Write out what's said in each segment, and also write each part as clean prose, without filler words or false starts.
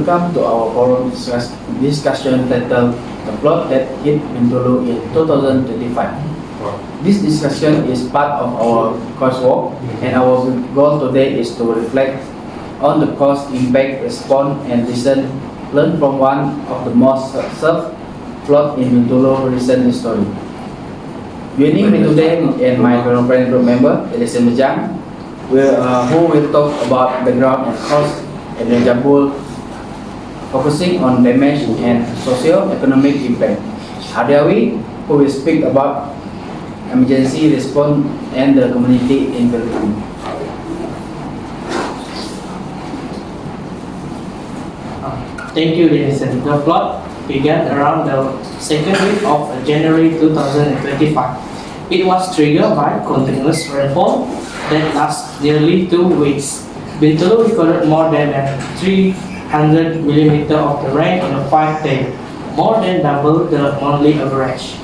welcome to our forum discussion titled The Flood That Hit Bintulu in 2025. This discussion is part of our coursework, and our goal today is to reflect on the cause, impact, response, and lesson learned from one of the most served flood in Bintulu recent history. Joining me today and my fellow friend group member, Elisen Jang, who will talk about background and cause, and Jabul focusing on damage and socio-economic impact. Aryawi, who will speak about emergency response and the community involvement. Thank you, Denison. The flood began around the second week of January 2025. It was triggered by continuous rainfall that lasted nearly 2 weeks. Bintulu recorded more than 300 mm of the rain in a 5 days, more than double the monthly average.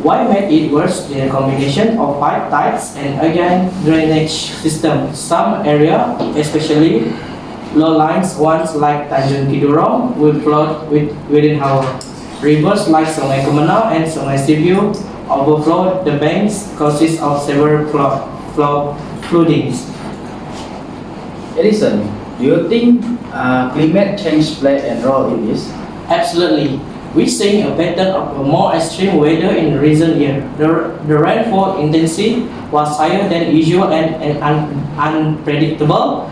What made it worse? The combination of high tides and again drainage system. Some area, especially low-lying ones like Tanjung Kidurong, will flood within hours. Rivers like Sungai Kemenau and Sungai Sibiu overflowed the banks, causes of severe floodings. Edison, do you think climate change play a role in this? Absolutely. We're seeing a pattern of a more extreme weather in recent years. The rainfall intensity was higher than usual and unpredictable.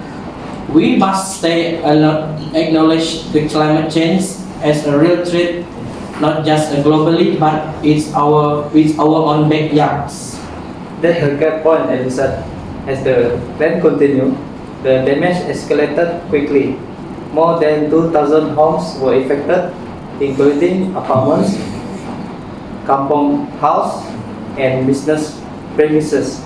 We must acknowledge the climate change as a real threat, not just globally, but it's our own backyards. That's a good point, Edison. As the rain continued, the damage escalated quickly. More than 2,000 homes were affected, including apartments, kampong house, and business premises.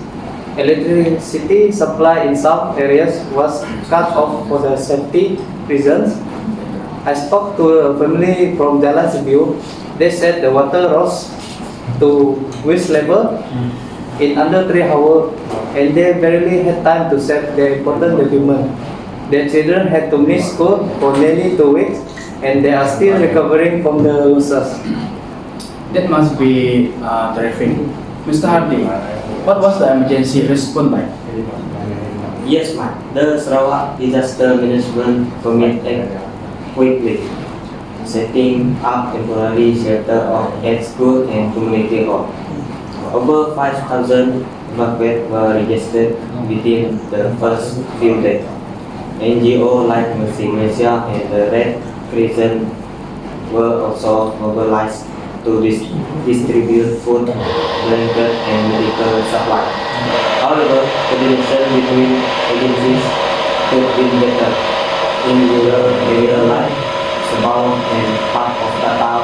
Electricity supply in some areas was cut off for the safety reasons. I spoke to a family from Jalan Sibiu. They said the water rose to waist level in under 3 hours, and they barely had time to save their important document. Their children had to miss school for nearly 2 weeks, and they are still recovering from the losses. That must be terrific. Mr. Hardy, what was the emergency response like? Yes, ma'am. The Sarawak Disaster Management Committee quickly setting up temporary shelter at school and community hall. Over 5,000 evacuees were registered within the first few days. NGO like Mercy Malaysia and the Red Crescent were also mobilized to distribute food, blanket, and medical supply. However, coordination between agencies could be better. In rural areas like Sabah and part of Tatao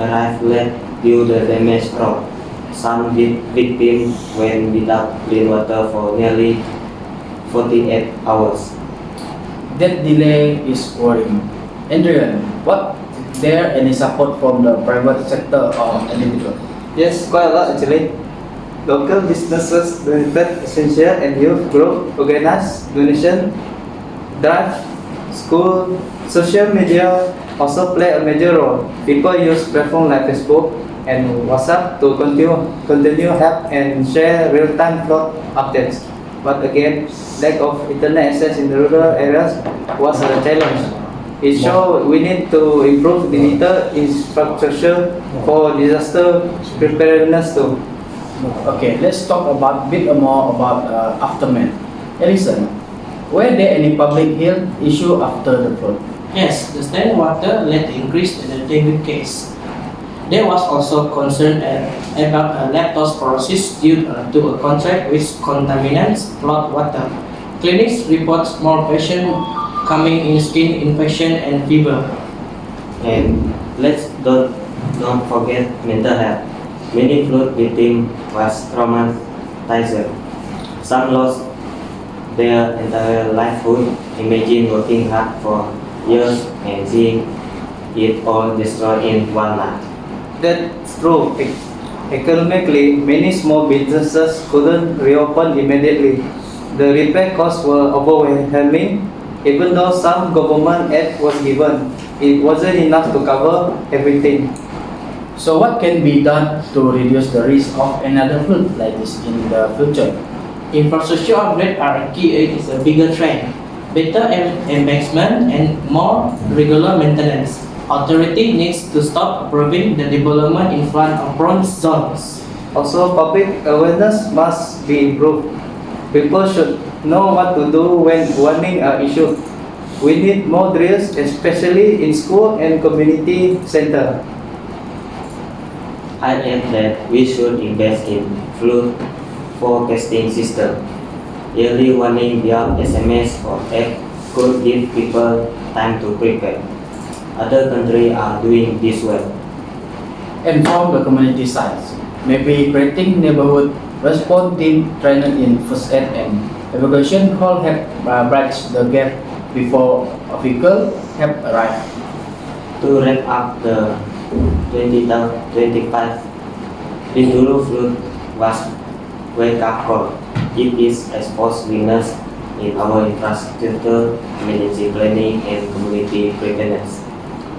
arrived late due to damage from some victims went without clean water for nearly 48 hours. That delay is worrying. Adrian, what there any support from the private sector or individual? Yes, quite a lot actually. Local businesses donated essential and youth group organized donation drive. School social media also play a major role. People use platforms like Facebook and WhatsApp to continue help and share real-time flood updates. But again, lack of internet access in the rural areas was a challenge. It shows we need to improve digital infrastructure for disaster preparedness too. Okay, let's talk about a bit more about aftermath. Elison, were there any public health issue after the flood? Yes, the stand water led to increase in the dengue case. There was also concern about leptospirosis due to a contact with contaminants flood water. Clinics report more patients coming in skin infection and fever. And let's not forget mental health. Many flood victims was traumatized. Some lost their entire livelihood. Imagine working hard for years and seeing it all destroyed in one night. That's true. Economically, many small businesses couldn't reopen immediately. The repair costs were overwhelming. Even though some government aid was given, it wasn't enough to cover everything. So what can be done to reduce the risk of another flood like this in the future? Infrastructure upgrade are a key is a bigger trend. Better embankment and more regular maintenance. Authority needs to stop approving the development in flood prone zones. Also, public awareness must be improved. People should know what to do when warning are issued. We need more drills, especially in school and community center. I add that we should invest in flood forecasting system. Yearly warning via SMS or app could give people time to prepare. Other countries are doing this well. And from the community sides, maybe creating neighborhood response team trained in first aid and evacuation could help bridge the gap before a vehicle help arrive. To wrap up the 2025 Bintulu flood was wake-up call. It is exposed weakness in our infrastructure, emergency planning, and community preparedness.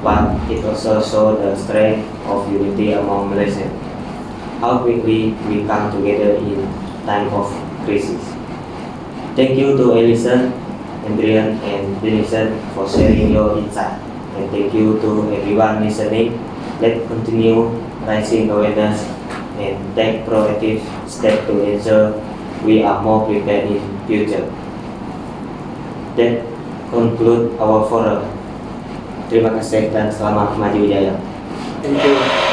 But it also shows the strength of unity among Malaysians. How quickly we come together in time of crisis. Thank you to Alison, Adrian, and Denison for sharing your insight. And thank you to everyone listening. Let's continue raising awareness and take proactive steps to ensure we are more prepared in future. That conclude our forum. Terima kasih dan selamat maju jaya. Thank you.